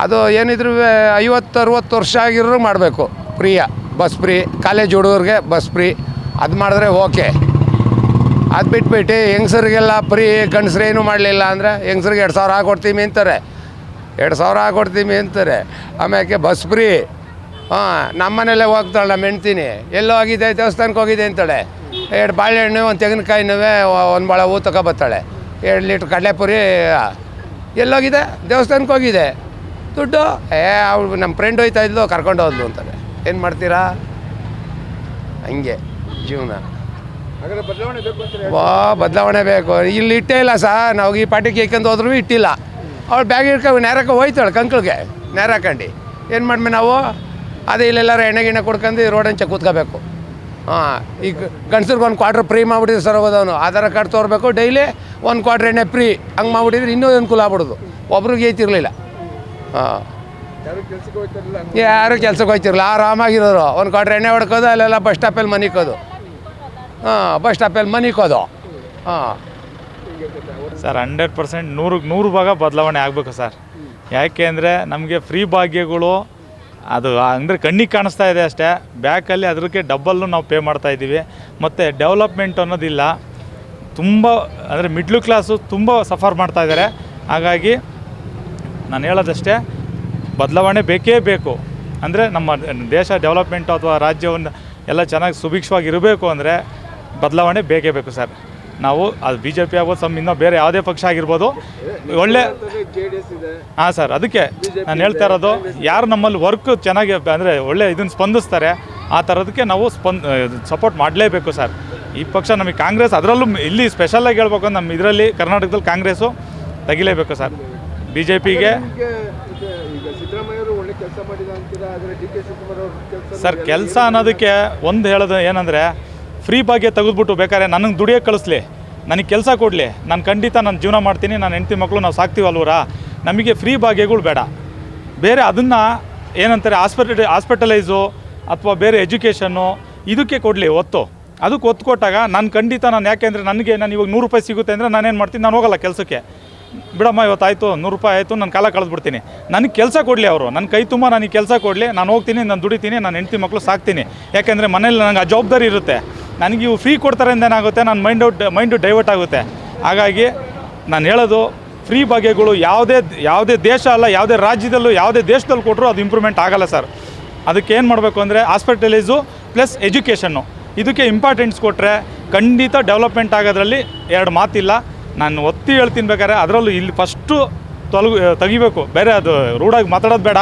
ಅದು ಏನಿದ್ರು 50-60 ವರ್ಷ ಆಗಿರೋರು ಮಾಡಬೇಕು ಫ್ರೀಯ. ಬಸ್ ಫ್ರೀ, ಕಾಲೇಜ್ ಹುಡುಗರಿಗೆ ಬಸ್ ಫ್ರೀ, ಅದು ಮಾಡಿದ್ರೆ ಓಕೆ. ಅದು ಬಿಟ್ಬಿಟ್ಟು ಹೆಂಗಸರಿಗೆಲ್ಲ ಫ್ರೀ, ಗಂಡಸ್ರು ಏನೂ ಮಾಡಲಿಲ್ಲ ಅಂದರೆ ಹೆಂಗಸ್ರಿಗೆ 2,000 ಕೊಡ್ತೀವಿ ಅಂತಾರೆ. 2,000 ಕೊಡ್ತೀವಿ ಅಂತಾರೆ. ಆಮೇಲೆ ಬಸ್ ಫ್ರೀ. ಹಾಂ, ನಮ್ಮನೇಲೆ ಹೋಗ್ತಾಳೆ ನಮ್ಮ ಹೆಣ್ತೀನಿ. ಎಲ್ಲೋ ಹೋಗಿದೆ ದೇವಸ್ಥಾನಕ್ಕೆ ಹೋಗಿದೆ ಅಂತಾಳೆ. 2 ಬಾಳೆಹಣ್ಣು, 1 ತೆಂಗಿನಕಾಯಿನೂ, 1 ಬಾಳೆ ಹೂ ತಗೊಬತ್ತಾಳೆ. 2 ಲೀಟ್ರ್ ಕಡಲೆಪುರಿ. ಎಲ್ಲೋಗಿದೆ? ದೇವಸ್ಥಾನಕ್ಕೆ ಹೋಗಿದೆ. ದುಡ್ಡು ಅವಳು ನಮ್ಮ ಫ್ರೆಂಡ್ ಹೋಯ್ತಾ ಇದ್ಲು, ಕರ್ಕೊಂಡು ಹೋದ್ಲು ಅಂತಾರೆ. ಏನು ಮಾಡ್ತೀರಾ? ಹಂಗೆ ಜೀವನ. ಹಾಗಾದ್ರೆ ಬದಲಾವಣೆ ಬೇಕು ಅಂತಾರೆ. ಬದಲಾವಣೆ ಬೇಕು. ಇಲ್ಲಿ ಇಟ್ಟೇ ಇಲ್ಲ ಸರ್. ನಾವು ಈ ಪಾರ್ಟಿಗೆ ಇಕ್ಕೊಂಡು ಹೋದ್ರೂ ಇಟ್ಟಿಲ್ಲ. ಅವಳು ಬ್ಯಾಗ್ ಇಟ್ಕೊಂಡು ನೇರಕ್ಕೆ ಹೋಯ್ತಾಳೆ ಕಂಕ್ಳಿಗೆ ನೇರ ಹಾಕೊಂಡು. ಏನು ಮಾಡ್ಮೆ ನಾವು? ಅದೇ ಇಲ್ಲೆಲ್ಲರೂ ಎಣ್ಣೆ ಗಿಣ್ಣೆ ಕೊಡ್ಕೊಂಡು ರೋಡ್ ಹಂಚೆ ಕೂತ್ಕೋಬೇಕು. ಹಾಂ, ಈಗ ಗಂಡಸ್ರಿಗೆ 1 ಕ್ವಾರ್ಟರ್ ಫ್ರೀ ಮಾಡಿಬಿಟ್ಟಿದ್ರು ಸರ್. ಹೋಗೋದವನು ಆಧಾರ್ ಕಾರ್ಡ್ ತೋರಬೇಕು, ಡೈಲಿ 1 ಕ್ವಾರ್ಟರ್ ಎಣ್ಣೆ ಫ್ರೀ. ಹಂಗೆ ಮಾಡಿಬಿಟ್ಟಿದ್ರೆ ಇನ್ನೂ ಅನುಕೂಲ ಆಗ್ಬಿಡೋದು. ಒಬ್ರಿಗೆ ಐತಿರಲಿಲ್ಲ. ಹಾಂ, ಯಾರು ಕೆಲ್ಸಕ್ಕೆ ಹೋಗ್ತಿರಲಿಲ್ಲ. ಆರಾಮಾಗಿರೋರು. 1 ಕ್ವಾರ್ಟರ್ ಎಣ್ಣೆ ಹೊಡ್ಕೋದು, ಅಲ್ಲೆಲ್ಲ ಬಸ್ ಸ್ಟಾಪಲ್ಲಿ ಮನಿಕೋದು. ಹಾಂ, ಬಸ್ ಸ್ಟಾಪಲ್ಲಿ ಮನಿಕೋದು. ಹಾಂ ಸರ್, 100% 100 ಭಾಗ ಬದಲಾವಣೆ ಆಗಬೇಕು ಸರ್. ಯಾಕೆ ಅಂದರೆ ನಮಗೆ ಫ್ರೀ ಭಾಗ್ಯಗಳು ಅದು ಅಂದರೆ ಕಣ್ಣಿಗೆ ಕಾಣಿಸ್ತಾ ಇದೆ ಅಷ್ಟೇ. ಬ್ಯಾಕಲ್ಲಿ ಅದಕ್ಕೆ ಡಬ್ಬಲ್ಲು ನಾವು ಪೇ ಮಾಡ್ತಾಯಿದ್ದೀವಿ. ಮತ್ತು ಡೆವಲಪ್ಮೆಂಟ್ ಅನ್ನೋದಿಲ್ಲ. ತುಂಬ ಅಂದರೆ ಮಿಡ್ಲ್ ಕ್ಲಾಸು ತುಂಬ ಸಫರ್ ಮಾಡ್ತಾಯಿದ್ದಾರೆ. ಹಾಗಾಗಿ ನಾನು ಹೇಳೋದಷ್ಟೇ, ಬದಲಾವಣೆ ಬೇಕೇ ಬೇಕು. ಅಂದರೆ ನಮ್ಮ ದೇಶ ಡೆವಲಪ್ಮೆಂಟು ಅಥವಾ ರಾಜ್ಯವನ್ನು ಎಲ್ಲ ಚೆನ್ನಾಗಿ ಸುಭಿಕ್ಷವಾಗಿರಬೇಕು ಅಂದರೆ ಬದಲಾವಣೆ ಬೇಕೇ ಬೇಕು ಸರ್. ನಾವು ಅದು BJP ಆಗ್ಬೋದು, ಇನ್ನೂ ಬೇರೆ ಯಾವುದೇ ಪಕ್ಷ ಆಗಿರ್ಬೋದು, ಒಳ್ಳೆ ಹಾಂ ಸರ್. ಅದಕ್ಕೆ ನಾನು ಹೇಳ್ತಾ ಇರೋದು, ಯಾರು ನಮ್ಮಲ್ಲಿ ವರ್ಕ್ ಚೆನ್ನಾಗಿ ಅಂದರೆ ಒಳ್ಳೆ ಇದನ್ನು ಸ್ಪಂದಿಸ್ತಾರೆ ಆ ಥರದಕ್ಕೆ ನಾವು ಸಪೋರ್ಟ್ ಮಾಡಲೇಬೇಕು ಸರ್. ಈ ಪಕ್ಷ ನಮಗೆ ಕಾಂಗ್ರೆಸ್, ಅದರಲ್ಲೂ ಇಲ್ಲಿ ಸ್ಪೆಷಲಾಗಿ ಹೇಳ್ಬೇಕು, ನಮ್ಮ ಇದರಲ್ಲಿ ಕರ್ನಾಟಕದಲ್ಲಿ ಕಾಂಗ್ರೆಸ್ಸು ತೆಗಿಲೇಬೇಕು ಸರ್. BJPಗೆ ಸರ್ ಕೆಲಸ ಅನ್ನೋದಕ್ಕೆ ಒಂದು ಹೇಳೋದು ಏನಂದರೆ, ಫ್ರೀ ಭಾಗ್ಯ ತೆಗೆದುಬಿಟ್ಟು ಬೇಕಾದ್ರೆ ನನಗೆ ದುಡಿಯೋಕ್ಕೆ ಕಳಿಸ್ಲಿ, ನನಗೆ ಕೆಲಸ ಕೊಡಲಿ, ನಾನು ಖಂಡಿತ ನಾನು ಜೀವನ ಮಾಡ್ತೀನಿ, ನನ್ನ ಹೆಂಡತಿ ಮಕ್ಕಳು ನಾವು ಸಾಕ್ತೀವಲ್ವರ. ನಮಗೆ ಫ್ರೀ ಭಾಗ್ಯಗಳು ಬೇಡ. ಬೇರೆ ಅದನ್ನು ಏನಂತಾರೆ ಹಾಸ್ಪಿಟಲೈಸು ಅಥವಾ ಬೇರೆ ಎಜುಕೇಷನ್ನು ಇದಕ್ಕೆ ಕೊಡಲಿ ಒತ್ತು. ಅದಕ್ಕೆ ಒತ್ತು ಕೊಟ್ಟಾಗ ನಾನು ಖಂಡಿತ ಯಾಕೆಂದರೆ ನನಗೆ ಇವಾಗ 100 ರೂಪಾಯಿ ಸಿಗುತ್ತೆ ಅಂದರೆ ನಾನೇನು ಮಾಡ್ತೀನಿ, ನಾನು ಹೋಗಲ್ಲ ಕೆಲಸಕ್ಕೆ. ಬಿಡಮ್ಮ ಇವತ್ತಾಯಿತು 100 ರೂಪಾಯಿ ಆಯಿತು, ನಾನು ಕಾಲ ಕಳೆದ್ಬಿಡ್ತೀನಿ. ನನಗೆ ಕೆಲಸ ಕೊಡಲಿ ಅವರು, ನನ್ನ ಕೈ ತುಂಬ ನನಗೆ ಕೆಲಸ ಕೊಡಲಿ, ನಾನು ಹೋಗ್ತೀನಿ, ನಾನು ದುಡಿತೀನಿ, ನಾನು ಹೆಂಡತಿ ಮಕ್ಕಳು ಸಾಕ್ತೀನಿ. ಯಾಕೆಂದರೆ ಮನೇಲಿ ನನಗೆ ಆ ಜವಾಬ್ದಾರಿ ಇರುತ್ತೆ. ನನಗೆ ಇವು ಫ್ರೀ ಕೊಡ್ತಾರೆ ಅಂತ ಏನಾಗುತ್ತೆ, ನನ್ನ ಮೈಂಡು ಡೈವರ್ಟ್ ಆಗುತ್ತೆ. ಹಾಗಾಗಿ ನಾನು ಹೇಳೋದು, ಫ್ರೀ ಭಾಗ್ಯಗಳು ಯಾವುದೇ ದೇಶ ಅಲ್ಲ, ಯಾವುದೇ ರಾಜ್ಯದಲ್ಲೂ ಯಾವುದೇ ದೇಶದಲ್ಲಿ ಕೊಟ್ಟರು ಅದು ಇಂಪ್ರೂವ್ಮೆಂಟ್ ಆಗೋಲ್ಲ ಸರ್. ಅದಕ್ಕೆ ಏನು ಮಾಡಬೇಕು ಅಂದರೆ ಹಾಸ್ಪಿಟಲೈಸು ಪ್ಲಸ್ ಎಜುಕೇಷನ್ನು ಇದಕ್ಕೆ ಇಂಪಾರ್ಟೆನ್ಸ್ ಕೊಟ್ಟರೆ ಖಂಡಿತ ಡೆವಲಪ್ಮೆಂಟ್ ಆಗೋದ್ರಲ್ಲಿ 2 ಮಾತಿಲ್ಲ. ನಾನು ಒತ್ತಿ ಹೇಳ್ತೀನಿ ಬೇಕಾದ್ರೆ ಅದರಲ್ಲೂ ಇಲ್ಲಿ ಫಸ್ಟು ತೆಗಿಬೇಕು. ಬೇರೆ ಅದು ರೂಢಾಗಿ ಮಾತಾಡೋದು ಬೇಡ.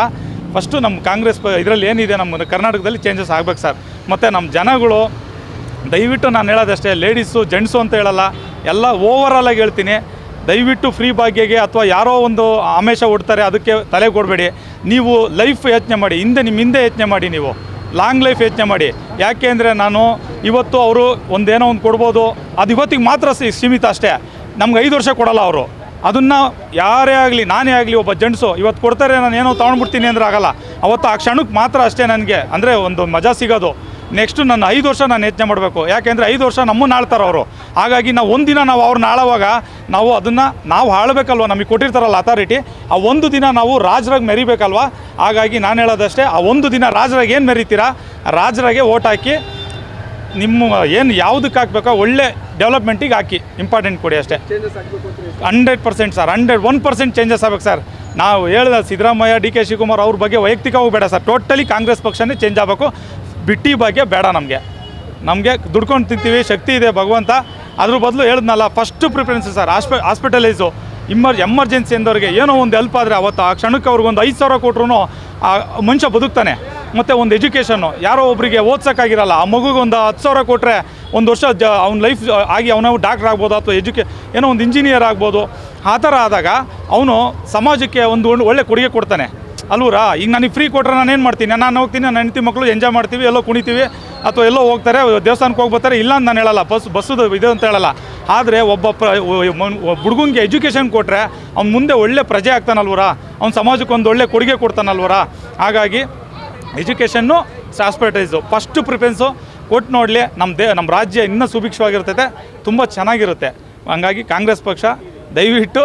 ಫಸ್ಟು ನಮ್ಮ ಕಾಂಗ್ರೆಸ್ ಇದರಲ್ಲಿ ಏನಿದೆ ನಮ್ಮ ಕರ್ನಾಟಕದಲ್ಲಿ ಚೇಂಜಸ್ ಆಗಬೇಕು ಸರ್. ಮತ್ತು ನಮ್ಮ ಜನಗಳು ದಯವಿಟ್ಟು ನಾನು ಹೇಳೋದಷ್ಟೇ, ಲೇಡೀಸು ಜೆಂಟ್ಸು ಅಂತ ಹೇಳಲ್ಲ, ಎಲ್ಲ ಓವರಾಲಾಗಿ ಹೇಳ್ತೀನಿ. ದಯವಿಟ್ಟು ಫ್ರೀ ಭಾಗ್ಯಗೆ ಅಥವಾ ಯಾರೋ ಒಂದು ಆಮಿಷ ಹುಡ್ತಾರೆ ಅದಕ್ಕೆ ತಲೆ ಕೊಡಬೇಡಿ. ನೀವು ಲೈಫ್ ಯೋಚನೆ ಮಾಡಿ, ನಿಮ್ಮ ಹಿಂದೆ ಯೋಚನೆ ಮಾಡಿ, ನೀವು ಲಾಂಗ್ ಲೈಫ್ ಯೋಚನೆ ಮಾಡಿ. ಯಾಕೆ ಅಂದರೆ ನಾನು ಇವತ್ತು ಅವರು ಒಂದೇನೋ ಒಂದು ಕೊಡ್ಬೋದು, ಅದು ಇವತ್ತಿಗೆ ಮಾತ್ರ ಸೀಮಿತ ಅಷ್ಟೇ. ನಮ್ಗೆ 5 ವರ್ಷ ಕೊಡೋಲ್ಲ ಅವರು. ಅದನ್ನು ಯಾರೇ ಆಗಲಿ, ನಾನೇ ಆಗಲಿ, ಒಬ್ಬ ಜೆಂಟ್ಸು ಇವತ್ತು ಕೊಡ್ತಾರೆ, ನಾನು ಏನೋ ತೊಗೊಂಡ್ಬಿಡ್ತೀನಿ ಅಂದರೆ ಆಗಲ್ಲ. ಅವತ್ತು ಆ ಕ್ಷಣಕ್ಕೆ ಮಾತ್ರ ಅಷ್ಟೇ ನನಗೆ ಅಂದರೆ ಒಂದು ಮಜಾ ಸಿಗೋದು. ನೆಕ್ಸ್ಟು ನನ್ನ 5 ವರ್ಷ ನಾನು ಯೋಚನೆ ಮಾಡಬೇಕು. ಯಾಕೆಂದರೆ 5 ವರ್ಷ ನಮ್ಮನ್ನು ಆಳ್ತಾರೆ ಅವರು. ಹಾಗಾಗಿ ನಾವು ಒಂದಿನ ನಾವು ಅವ್ರನ್ನ ಆಳುವಾಗ ನಾವು ಅದನ್ನು ನಾವು ಆಳಬೇಕಲ್ವ, ನಮಗೆ ಕೊಟ್ಟಿರ್ತಾರಲ್ಲ ಅಥಾರಿಟಿ, ಆ ಒಂದು ದಿನ ನಾವು ರಾಜರಾಗಿ ಮೆರಿಬೇಕಲ್ವ. ಹಾಗಾಗಿ ನಾನು ಹೇಳೋದಷ್ಟೇ, ಆ ಒಂದು ದಿನ ರಾಜರಾಗಿ ಏನು ಮೆರಿತೀರಾ, ರಾಜರಾಗೆ ಓಟ್ ಹಾಕಿ, ನಿಮ್ಮ ಏನು ಯಾವುದಕ್ಕೆ ಹಾಕಬೇಕೋ ಒಳ್ಳೆ ಡೆವಲಪ್ಮೆಂಟಿಗೆ ಹಾಕಿ, ಇಂಪಾರ್ಟೆಂಟ್ ಕೊಡಿ ಅಷ್ಟೇ. 100% ಸರ್, 101% ಚೇಂಜಸ್ ಆಗಬೇಕು ಸರ್. ನಾವು ಹೇಳಿದ ಸಿದ್ದರಾಮಯ್ಯ, DK ಶಿವಕುಮಾರ್ ಅವ್ರ ಬಗ್ಗೆ ವೈಯಕ್ತಿಕವಾಗಿ ಬೇಡ ಸರ್. ಟೋಟಲಿ ಕಾಂಗ್ರೆಸ್ ಪಕ್ಷನೇ ಚೇಂಜ್ ಆಗಬೇಕು. ಬಿಟ್ಟಿ ಬಗ್ಗೆ ಬೇಡ. ನಮಗೆ ದುಡ್ಕೊಂಡು ತಿಂತೀವಿ, ಶಕ್ತಿ ಇದೆ ಭಗವಂತ. ಅದ್ರ ಬದಲು ಹೇಳಿದ್ನಲ್ಲ, ಫಸ್ಟು ಪ್ರಿಫರೆನ್ಸ್ ಸರ್ ಹಾಸ್ಪಿಟಲೈಸು. ಎಮರ್ಜೆನ್ಸಿ ಅಂದವ್ರಿಗೆ ಏನೋ ಒಂದು ಹೆಲ್ಪ್ ಆದರೆ ಅವತ್ತು ಆ ಕ್ಷಣಕ್ಕೆ ಅವ್ರಿಗೊಂದು 5,000 ಕೊಟ್ರು ಆ ಮನುಷ್ಯ ಬದುಕ್ತಾನೆ. ಮತ್ತು ಒಂದು ಎಜುಕೇಷನ್ನು, ಯಾರೋ ಒಬ್ಬರಿಗೆ ಓದ್ಸೋಕ್ಕಾಗಿರಲ್ಲ, ಆ ಮಗುಗೆ ಒಂದು 10,000 ಕೊಟ್ಟರೆ 1 ವರ್ಷ ಅವ್ನ ಲೈಫ್ ಆಗಿ ಅವನು ಡಾಕ್ಟ್ರ್ ಆಗ್ಬೋದು, ಅಥವಾ ಏನೋ ಒಂದು ಇಂಜಿನಿಯರ್ ಆಗ್ಬೋದು. ಆ ಥರ ಆದಾಗ ಅವನು ಸಮಾಜಕ್ಕೆ ಒಂದು ಒಳ್ಳೆ ಕೊಡುಗೆ ಕೊಡ್ತಾನೆ ಅಲ್ವರಾ. ಈಗ ನನಗೆ ಫ್ರೀ ಕೊಟ್ಟರೆ ನಾನು ಏನು ಮಾಡ್ತೀನಿ, ನಾನು ಹೋಗ್ತೀನಿ, ನನ್ನ ಹೆಂಡತಿ ಮಕ್ಕಳು ಎಂಜಾಯ್ ಮಾಡ್ತೀವಿ, ಎಲ್ಲೋ ಕುಣಿತೀವಿ, ಅಥವಾ ಎಲ್ಲೋ ಹೋಗ್ತಾರೆ, ದೇವಸ್ಥಾನಕ್ಕೆ ಹೋಗ್ಬರ್ತಾರೆ. ಇಲ್ಲ ಅಂತ ನಾನು ಹೇಳಲ್ಲ, ಬಸ್ಸದು ಇದೆ ಅಂತ ಹೇಳಲ್ಲ. ಆದರೆ ಒಬ್ಬ ಹುಡುಗಂಗೆ ಎಜುಕೇಷನ್ ಕೊಟ್ಟರೆ ಅವ್ನು ಮುಂದೆ ಒಳ್ಳೆ ಪ್ರಜೆ ಆಗ್ತಾನಲ್ವರ, ಅವ್ನು ಸಮಾಜಕ್ಕೆ ಒಂದು ಒಳ್ಳೆ ಕೊಡುಗೆ ಕೊಡ್ತಾನಲ್ವರ. ಹಾಗಾಗಿ ಎಜುಕೇಷನ್ನು, ಹಾಸ್ಪಿಟಲೈಸು ಫಸ್ಟು ಪ್ರಿಫರೆನ್ಸು ಕೊಟ್ಟು ನೋಡಲಿ. ನಮ್ಮ ರಾಜ್ಯ ಇನ್ನೂ ಸುಭಿಕ್ಷವಾಗಿರ್ತೈತೆ, ತುಂಬ ಚೆನ್ನಾಗಿರುತ್ತೆ. ಹಂಗಾಗಿ ಕಾಂಗ್ರೆಸ್ ಪಕ್ಷ ದಯವಿಟ್ಟು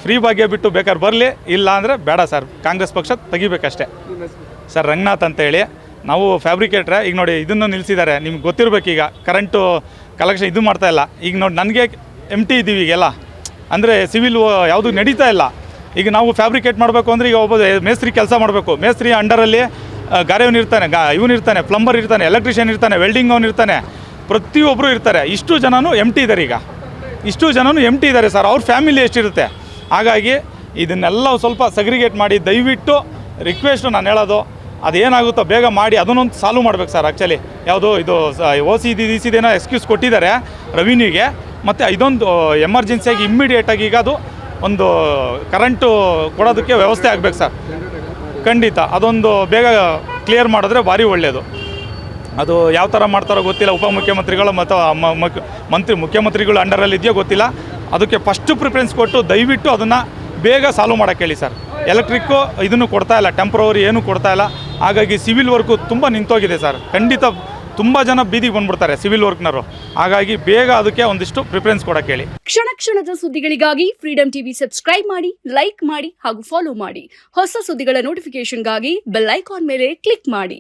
ಫ್ರೀ ಭಾಗ್ಯ ಬಿಟ್ಟು ಬೇಕಾದ್ರೆ ಬರಲಿ, ಇಲ್ಲ ಅಂದರೆ ಬೇಡ ಸರ್. ಕಾಂಗ್ರೆಸ್ ಪಕ್ಷ ತೆಗಿಬೇಕಷ್ಟೇ ಸರ್. ರಂಗನಾಥ್ ಅಂತೇಳಿ, ನಾವು ಫ್ಯಾಬ್ರಿಕೇಟ್ರೆ. ಈಗ ನೋಡಿ ಇದನ್ನು ನಿಲ್ಲಿಸಿದ್ದಾರೆ, ನಿಮ್ಗೆ ಗೊತ್ತಿರಬೇಕೀಗ ಕರೆಂಟು ಕಲೆಕ್ಷನ್ ಇದು ಮಾಡ್ತಾಯಿಲ್ಲ. ಈಗ ನೋಡಿ ನನಗೆ MT ಇದ್ದೀವಿ ಈಗೆಲ್ಲ, ಅಂದರೆ ಸಿವಿಲ್ ಯಾವುದು ನಡೀತಾ ಇಲ್ಲ. ಈಗ ನಾವು ಫ್ಯಾಬ್ರಿಕೇಟ್ ಮಾಡಬೇಕು ಅಂದರೆ ಈಗ ಒಬ್ಬ ಮೇಸ್ತ್ರಿ ಕೆಲಸ ಮಾಡಬೇಕು, ಮೇಸ್ತ್ರಿ ಅಂಡರಲ್ಲಿ ಗಾರೆಯವನು ಇರ್ತಾನೆ, ಇವನು ಇರ್ತಾನೆ, ಪ್ಲಂಬರ್ ಇರ್ತಾನೆ, ಎಲೆಕ್ಟ್ರಿಷಿಯನ್ ಇರ್ತಾನೆ, ವೆಲ್ಡಿಂಗ್ ಅವನು ಇರ್ತಾನೆ, ಪ್ರತಿಯೊಬ್ಬರು ಇರ್ತಾರೆ. ಇಷ್ಟು ಜನನೂ ಎಂಟಿ ಇದ್ದಾರೆ. ಈಗ ಇಷ್ಟು ಜನನೂ ಎಂಟಿ ಇದ್ದಾರೆ ಸರ್. ಅವ್ರ ಫ್ಯಾಮಿಲಿ ಎಷ್ಟಿರುತ್ತೆ. ಹಾಗಾಗಿ ಇದನ್ನೆಲ್ಲ ಸ್ವಲ್ಪ ಸಗ್ರಿಗೇಟ್ ಮಾಡಿ ದಯವಿಟ್ಟು ರಿಕ್ವೆಸ್ಟು ನಾನು ಹೇಳೋದು, ಅದೇನಾಗುತ್ತೋ ಬೇಗ ಮಾಡಿ ಅದನ್ನೊಂದು ಸಾಲ್ವ್ ಮಾಡ್ಬೇಕು ಸರ್. ಆ್ಯಕ್ಚುಲಿ ಯಾವುದು ಇದು OCD ಎಕ್ಸ್ಕ್ಯೂಸ್ ಕೊಟ್ಟಿದ್ದಾರೆ ರೆವಿನ್ಯೂಗೆ, ಮತ್ತು ಇದೊಂದು ಎಮರ್ಜೆನ್ಸಿಯಾಗಿ ಇಮ್ಮಿಡಿಯೇಟಾಗಿ ಈಗ ಅದು ಒಂದು ಕರೆಂಟು ಕೊಡೋದಕ್ಕೆ ವ್ಯವಸ್ಥೆ ಆಗಬೇಕು ಸರ್. ಖಂಡಿತ ಅದೊಂದು ಬೇಗ ಕ್ಲಿಯರ್ ಮಾಡಿದ್ರೆ ಭಾರಿ ಒಳ್ಳೆಯದು. ಅದು ಯಾವ ಥರ ಮಾಡ್ತಾರೋ ಗೊತ್ತಿಲ್ಲ. ಉಪಮುಖ್ಯಮಂತ್ರಿಗಳು ಮತ್ತು ಮುಖ್ಯಮಂತ್ರಿಗಳು ಅಂಡರಲ್ಲಿ ಇದೆಯೋ ಗೊತ್ತಿಲ್ಲ. ಅದಕ್ಕೆ ಫಸ್ಟು ಪ್ರಿಫರೆನ್ಸ್ ಕೊಟ್ಟು ದಯವಿಟ್ಟು ಅದನ್ನು ಬೇಗ ಸಾಲ್ವ್ ಮಾಡೋಕ್ಕೆ ಹೇಳಿ ಸರ್. ಎಲೆಕ್ಟ್ರಿಕ್ಕು ಇದನ್ನು ಕೊಡ್ತಾಯಿಲ್ಲ, ಟೆಂಪ್ರವರಿ ಏನೂ ಕೊಡ್ತಾಯಿಲ್ಲ. ಹಾಗಾಗಿ ಸಿವಿಲ್ ವರ್ಕು ತುಂಬ ನಿಂತೋಗಿದೆ ಸರ್. ಖಂಡಿತ ತುಂಬ ಜನ ಬೀದಿಗೆ ಬಂದ್ಬಿಡ್ತಾರೆ ಸಿವಿಲ್ ವರ್ಕ್ನವರು. ಹಾಗಾಗಿ ಬೇಗ ಅದಕ್ಕೆ ಒಂದಿಷ್ಟು ಪ್ರಿಫರೆನ್ಸ್ ಕೊಡೋಕ್ಕೆ ಹೇಳಿ. ಕ್ಷಣ ಕ್ಷಣದ ಸುದ್ದಿಗಳಿಗಾಗಿ ಫ್ರೀಡಮ್ ಟಿವಿ ಸಬ್ಸ್ಕ್ರೈಬ್ ಮಾಡಿ, ಲೈಕ್ ಮಾಡಿ ಹಾಗೂ ಫಾಲೋ ಮಾಡಿ. ಹೊಸ ಸುದ್ದಿಗಳ ನೋಟಿಫಿಕೇಶನ್ಗಾಗಿ ಬೆಲ್ ಐಕಾನ್ ಮೇಲೆ ಕ್ಲಿಕ್ ಮಾಡಿ.